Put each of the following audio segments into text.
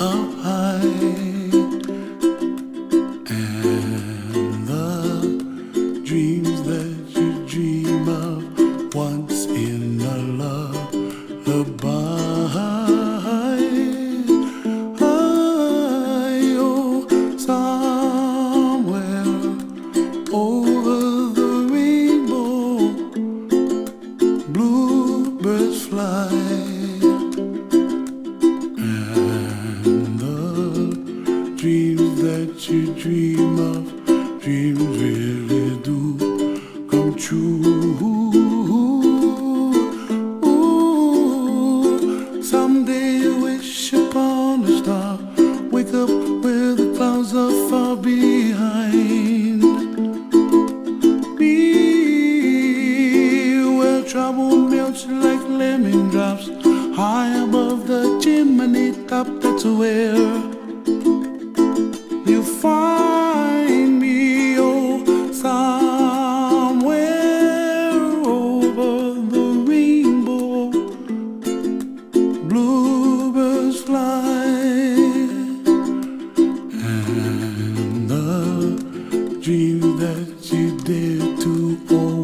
up high, and the dreams that you dream of once in a lullaby. Oh, somewhere over the rainbow, bluebirds fly. Dreams that you dream of, dreams really do come true. Ooh, someday you wish upon a star, wake up where the clouds are far behind. Be where trouble melts like lemon drops, high above the chimney top. That's where you find me, oh, somewhere over the rainbow, bluebirds fly, and the dreams that you dare to, oh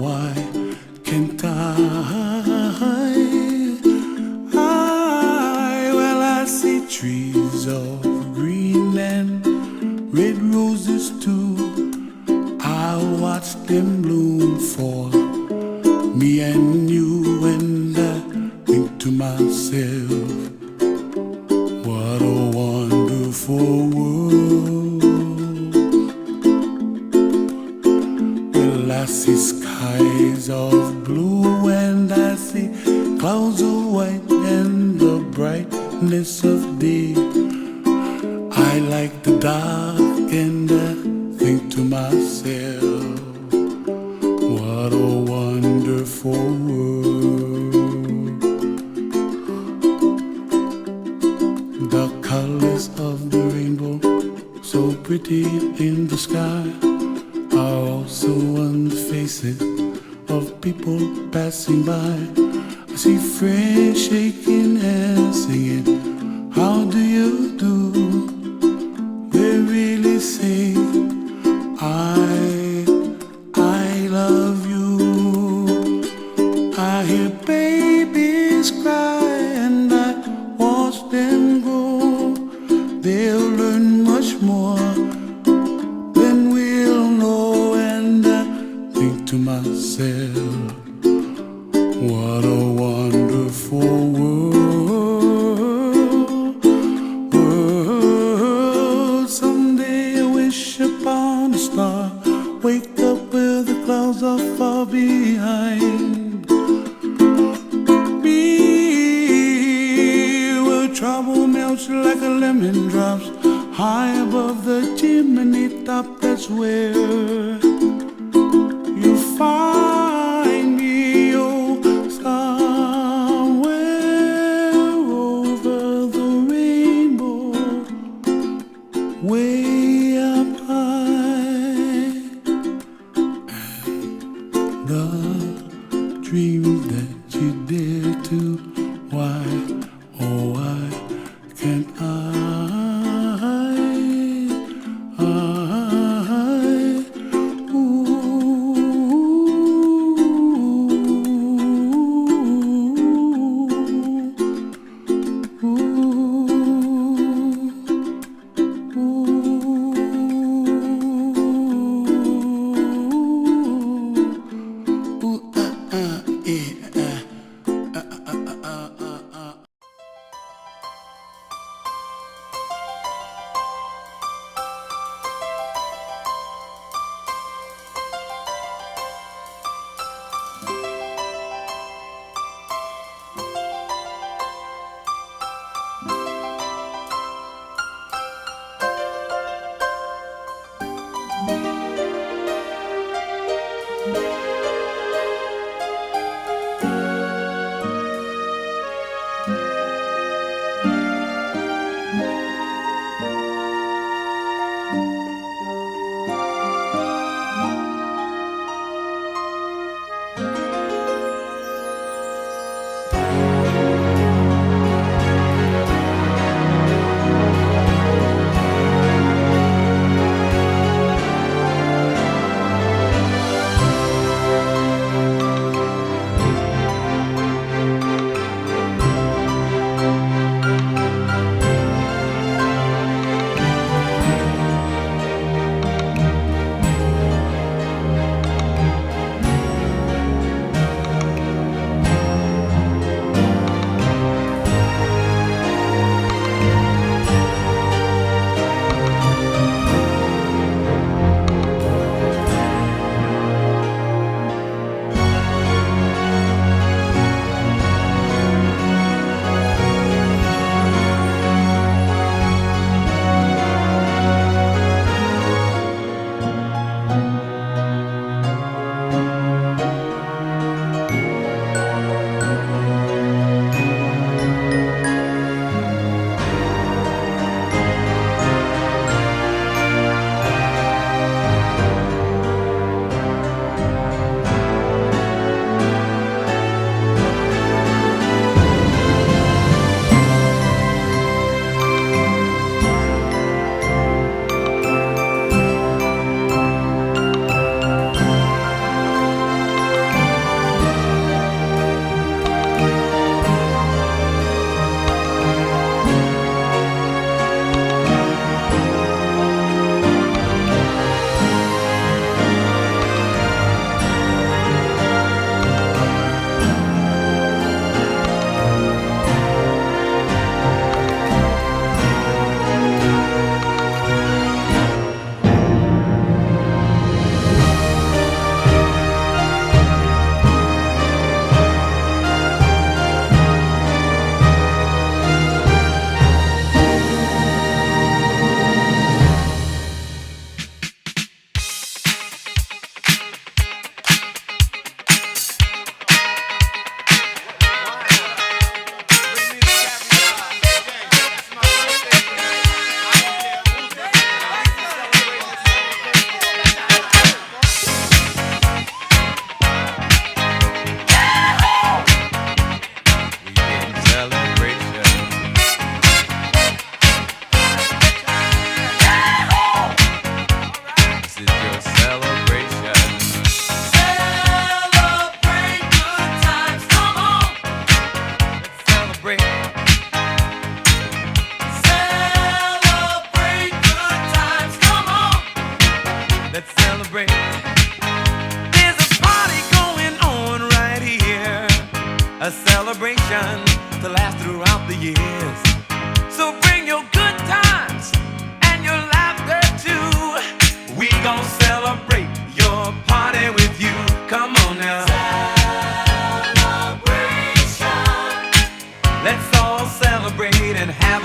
why can't I see trees of green and red roses too. I watch them bloom for me and you, and I think to myself, what a wonderful world. Well, I see skies of blue and I see clouds of white and the brightness of day. I like the dark and I think to myself, what a wonderful world. The colors of the rainbow, so pretty in the sky, are also on the faces of people passing by. I see friends shaking hands singing, how do you do? They really say, I love you. I hear babies cry and I watch them grow. They'll learn much more than we'll know, and I think to myself, what a wonderful world. Someday I wish upon a star, wake up where the clouds are far behind. Be where trouble melts like a lemon drops, high above the chimney top. That's where you find me, oh, somewhere over the rainbow, way up high, and the dreams that you dare to, why, oh why can't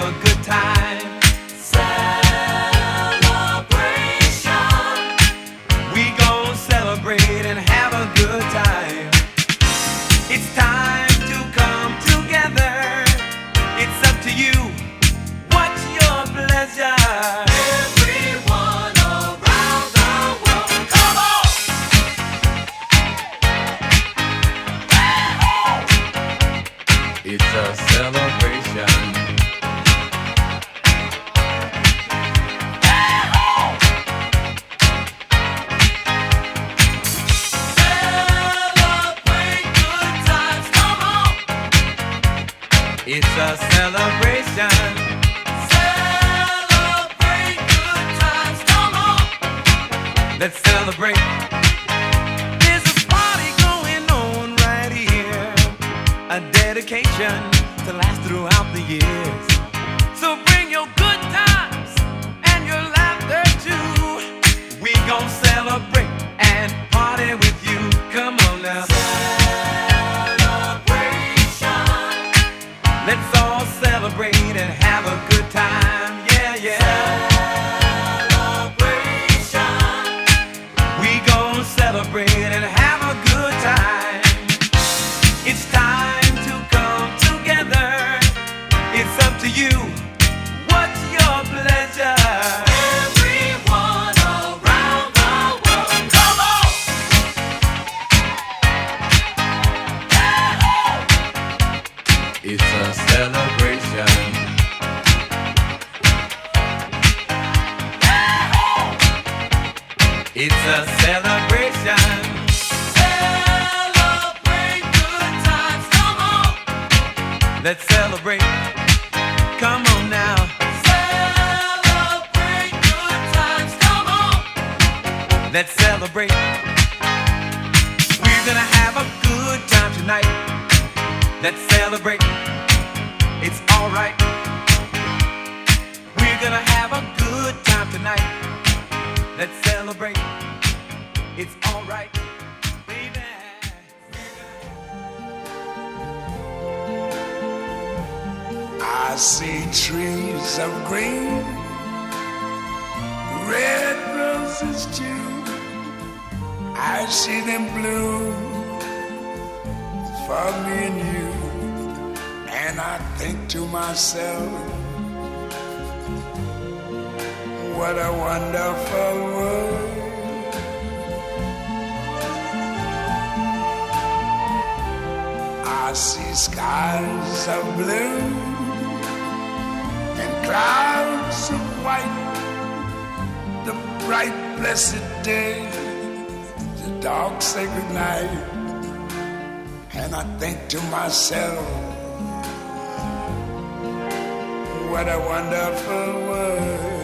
a good time. Celebration. We gon' celebrate and have a good time. It's time to come together. It's up to you. What's your pleasure? Everyone around the world, come on! It's a celebration. Celebrate good times, come on! It's a celebration. Celebrate good times, come on! Let's celebrate. There's a party going on right here, a dedication to last throughout the years. So bring your good times and your laughter too. We gon' celebrate and party with you. Come on now. Celebration. Let's all celebrate and have a good time. Yeah, yeah. Celebration. We gon' celebrate and have a good time. It's time to come together. It's up to you. What's your pleasure? Everyone around the world, come on! It's a celebration. It's a celebration. Celebrate good times, come on! Let's celebrate. Come on now. Celebrate good times, come on! Let's celebrate. We're gonna have a good time tonight. Let's celebrate. It's alright. We're gonna have a good time tonight. Let's celebrate. It's alright, baby. I see trees of green, red roses too. I see them bloom for me and you. And I think to myself, what a wonderful world. I see skies of blue and clouds of white, the bright blessed day, the dark sacred night. And I think to myself, what a wonderful world.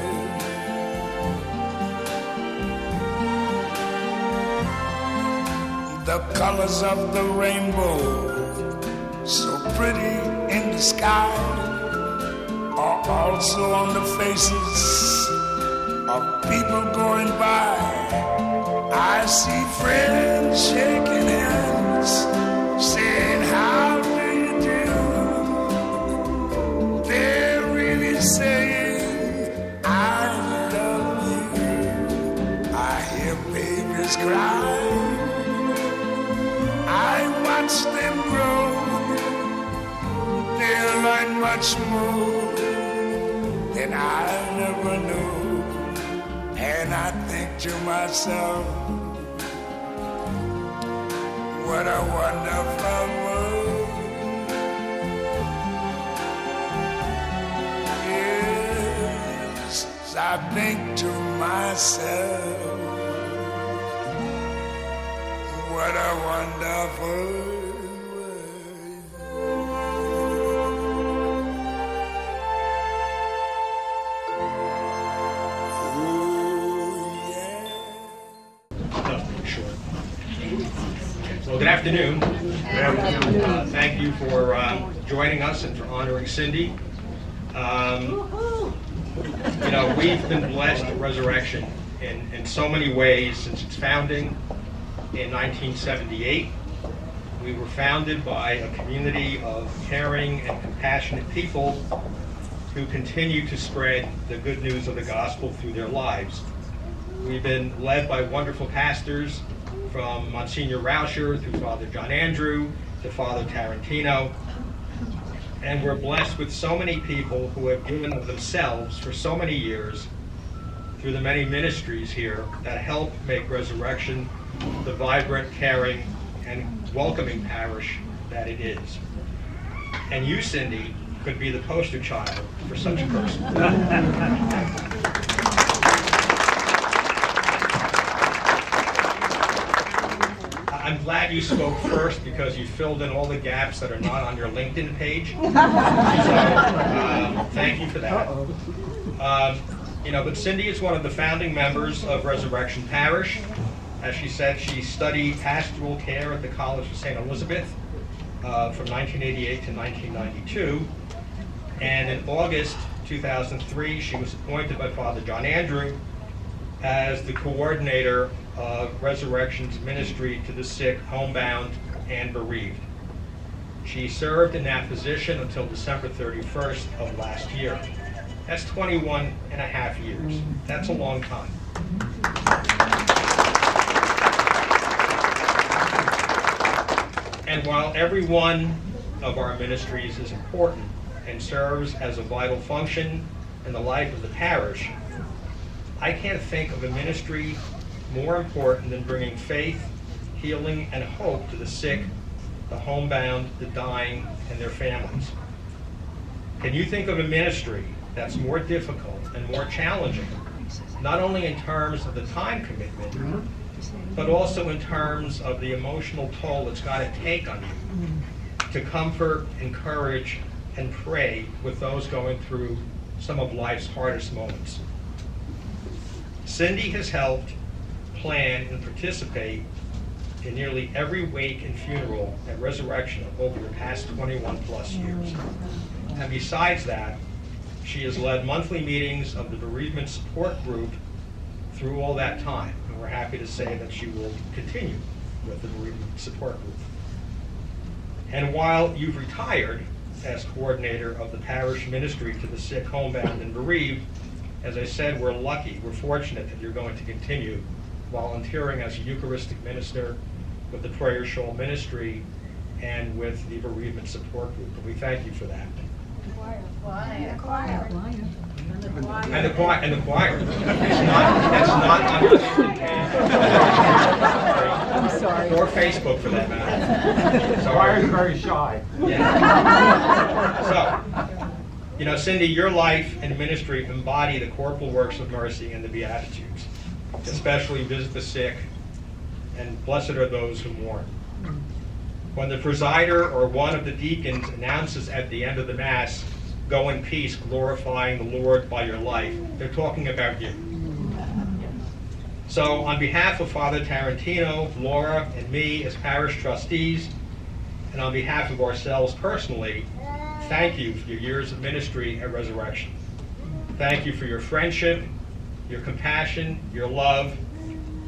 The colors of the rainbow, so pretty in the sky, are also on the faces of people going by. I see friends shaking hands, saying, how do you do? They're really saying, I love you. I hear babies cry, I watch them grow. They'll learn much more than I never knew. And I think to myself, what a wonderful world. Yes, I think to myself, what a wonderful world. Well, good afternoon. Thank you for joining us and for honoring Cindy. You know, we've been blessed at Resurrection in so many ways since its founding in 1978. We were founded by a community of caring and compassionate people who continue to spread the good news of the gospel through their lives. We've been led by wonderful pastors, from Msgr. Rauscher through Father John Andrew to Father Tarantino. And we're blessed with so many people who have given of themselves for so many years through the many ministries here that help make Resurrection the vibrant, caring, and welcoming parish that it is. And you, Cindy, could be the poster child for such a person. I'm glad you spoke first because you filled in all the gaps that are not on your LinkedIn page. So thank you for that. But Cindy is one of the founding members of Resurrection Parish. As she said, she studied pastoral care at the College of St. Elizabeth from 1988 to 1992. And in August 2003, she was appointed by Father John Andrew as the coordinator of Resurrection's ministry to the sick, homebound, and bereaved. She served in that position until December 31st of last year. That's 21 and a half years. That's a long time. And while every one of our ministries is important and serves as a vital function in the life of the parish, I can't think of a ministry more important than bringing faith, healing, and hope to the sick, the homebound, the dying, and their families. Can you think of a ministry that's more difficult and more challenging, not only in terms of the time commitment, but also in terms of the emotional toll it's got to take on you to comfort, encourage, and pray with those going through some of life's hardest moments? Cindy has helped plan and participate in nearly every wake and funeral at Resurrection over the past 21 plus years. And besides that, she has led monthly meetings of the bereavement support group through all that time. And we're happy to say that she will continue with the bereavement support group. And while you've retired as coordinator of the parish ministry to the sick, homebound, and bereaved, as I said, we're lucky, we're fortunate that you're going to continue volunteering as a Eucharistic minister with the Prayer Shawl Ministry and with the bereavement support group. And we thank you for that. The choir. And the choir. That's not on your LinkedIn page. I'm sorry. Or Facebook, for that matter. The choir is very shy. Yeah. So, Cindy, your life and ministry embody the corporal works of mercy and the Beatitudes, especially visit the sick, and blessed are those who mourn. When the presider or one of the deacons announces at the end of the Mass, "Go in peace, glorifying the Lord by your life," they're talking about you. So on behalf of Father Tarantino, Laura, and me as parish trustees, and on behalf of ourselves personally, thank you for your years of ministry at Resurrection. Thank you for your friendship, your compassion, your love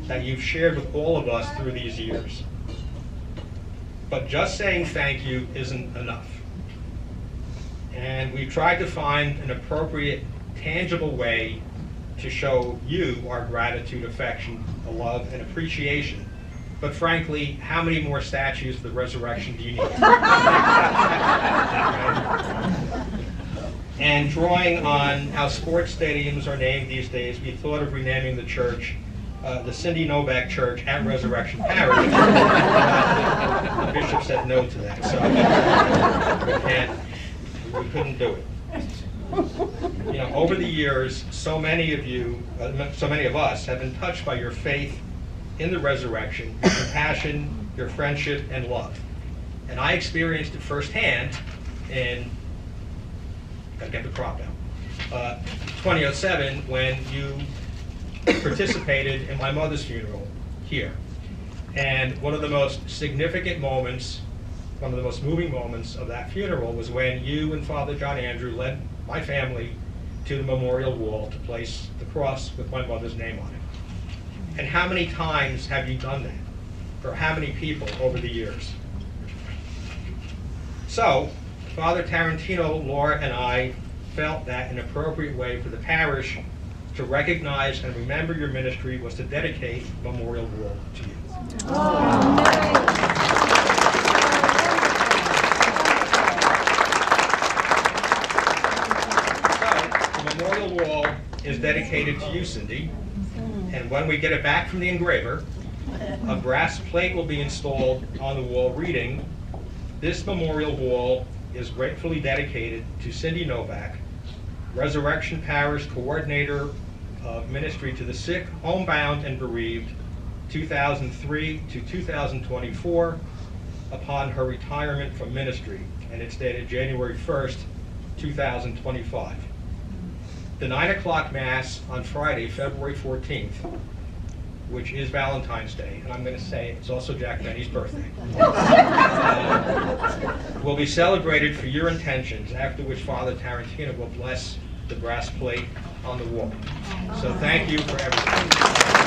that you've shared with all of us through these years. But just saying thank you isn't enough. And we've tried to find an appropriate, tangible way to show you our gratitude, affection, love, and appreciation. But frankly, how many more statues of the Resurrection do you need? And drawing on how sports stadiums are named these days, we thought of renaming the church the Cindy Novak Church at Resurrection Parish. The bishop said no to that, so we couldn't do it. Over the years, so many of us have been touched by your faith in the resurrection, your compassion, your friendship, and love. And I experienced it firsthand in, gotta get the crop out, 2007, when you participated in my mother's funeral here. And one of the most significant moments, one of the most moving moments of that funeral was when you and Father John Andrew led my family to the memorial wall to place the cross with my mother's name on it. And how many times have you done that? Or how many people over the years? So, Father Tarantino, Laura, and I felt that an appropriate way for the parish to recognize and remember your ministry was to dedicate Memorial Wall to you. So, the Memorial Wall is dedicated to you, Cindy, and when we get it back from the engraver, a brass plate will be installed on the wall reading, "This memorial wall is gratefully dedicated to Cindy Novak, Resurrection Parish Coordinator of Ministry to the Sick, Homebound, and Bereaved, 2003 to 2024, upon her retirement from ministry," and it's dated January 1st, 2025. The 9 o'clock Mass on Friday, February 14th, which is Valentine's Day, and I'm going to say it's also Jack Benny's birthday, will be celebrated for your intentions, after which Father Tarantino will bless the brass plate on the wall. So thank you for everything.